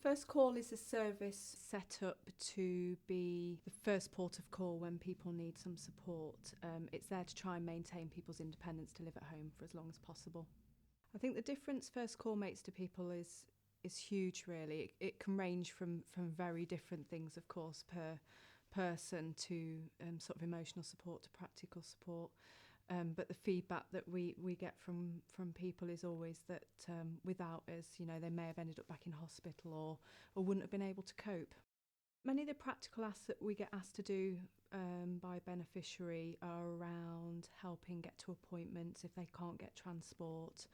First Call is a service set up to be the first port of call when people need some support. It's there to try and maintain people's independence to live at home for as long as possible. I think the difference First Call makes to people is huge, really. It can range from very different things, of course, per person, to sort of emotional support to practical support. But the feedback that we get from people is always that without us, they may have ended up back in hospital or wouldn't have been able to cope. Many of the practical asks that we get asked to do by beneficiary are around helping get to appointments if they can't get transport,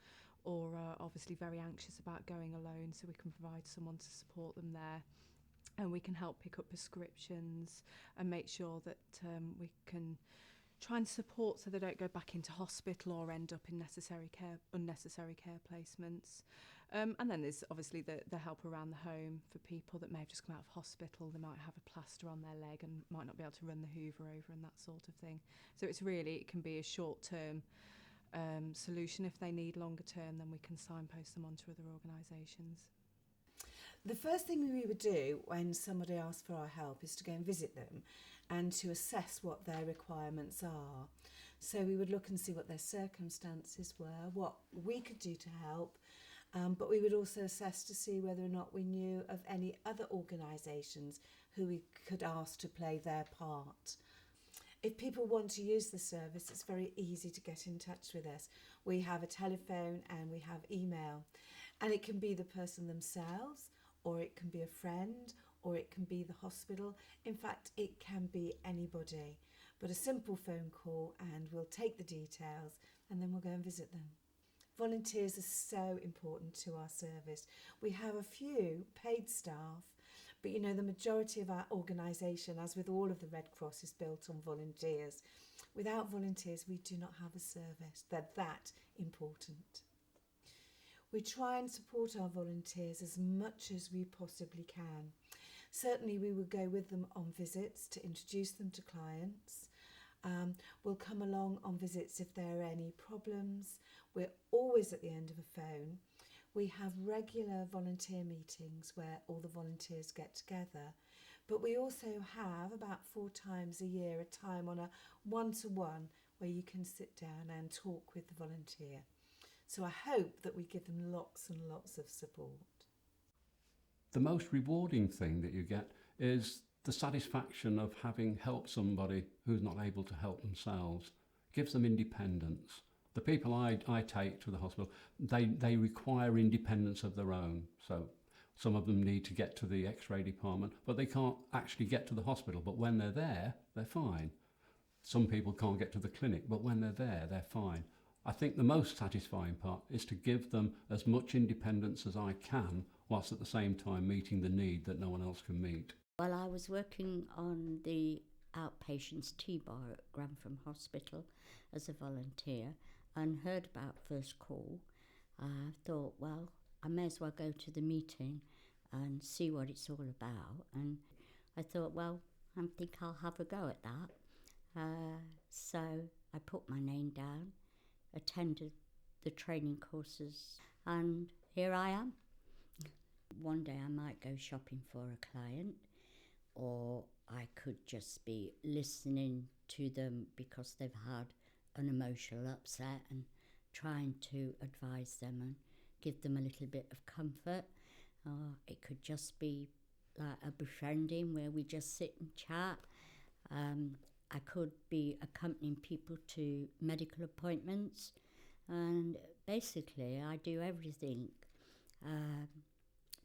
or are obviously very anxious about going alone, so we can provide someone to support them there. And we can help pick up prescriptions and make sure that we can try and support so they don't go back into hospital or end up in unnecessary care placements. And then there's obviously the help around the home for people that may have just come out of hospital. They might have a plaster on their leg and might not be able to run the hoover over and that sort of thing. So it can be a short-term solution. If they need longer term, then we can signpost them onto other organisations. The first thing we would do when somebody asks for our help is to go and visit them and to assess what their requirements are. So we would look and see what their circumstances were, what we could do to help, but we would also assess to see whether or not we knew of any other organisations who we could ask to play their part. If people want to use the service, it's very easy to get in touch with us. We have a telephone and we have email, and it can be the person themselves, or it can be a friend, or it can be the hospital. In fact, it can be anybody, but a simple phone call and we'll take the details and then we'll go and visit them. Volunteers are so important to our service. We have a few paid staff, but the majority of our organisation, as with all of the Red Cross, is built on volunteers. Without volunteers, we do not have a service. They're that important. We try and support our volunteers as much as we possibly can. Certainly we will go with them on visits to introduce them to clients. We'll come along on visits if there are any problems. We're always at the end of a phone. We have regular volunteer meetings where all the volunteers get together, but we also have about 4 times a year a time on a one-to-one where you can sit down and talk with the volunteer. So I hope that we give them lots and lots of support. The most rewarding thing that you get is the satisfaction of having helped somebody who's not able to help themselves. Gives them independence. The people I take to the hospital, they require independence of their own. So some of them need to get to the X-ray department, but they can't actually get to the hospital. But when they're there, they're fine. Some people can't get to the clinic, but when they're there, they're fine. I think the most satisfying part is to give them as much independence as I can, whilst at the same time meeting the need that no one else can meet. Well, I was working on the outpatients T-bar at Grantham Hospital as a volunteer and heard about First Call. I thought, well, I may as well go to the meeting and see what it's all about. And I thought, well, I think I'll have a go at that. So I put my name down, attended the training courses, and here I am. One day I might go shopping for a client, or I could just be listening to them because they've had an emotional upset and trying to advise them and give them a little bit of comfort. It could just be like a befriending where we just sit and chat. I could be accompanying people to medical appointments, and basically I do everything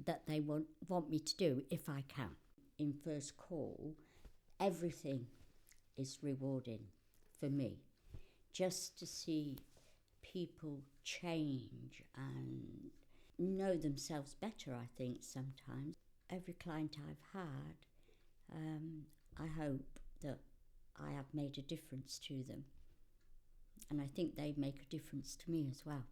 that they want me to do if I can. In First Call, everything is rewarding for me. Just to see people change and know themselves better, I think, sometimes. Every client I've had, I hope that I have made a difference to them. And I think they make a difference to me as well.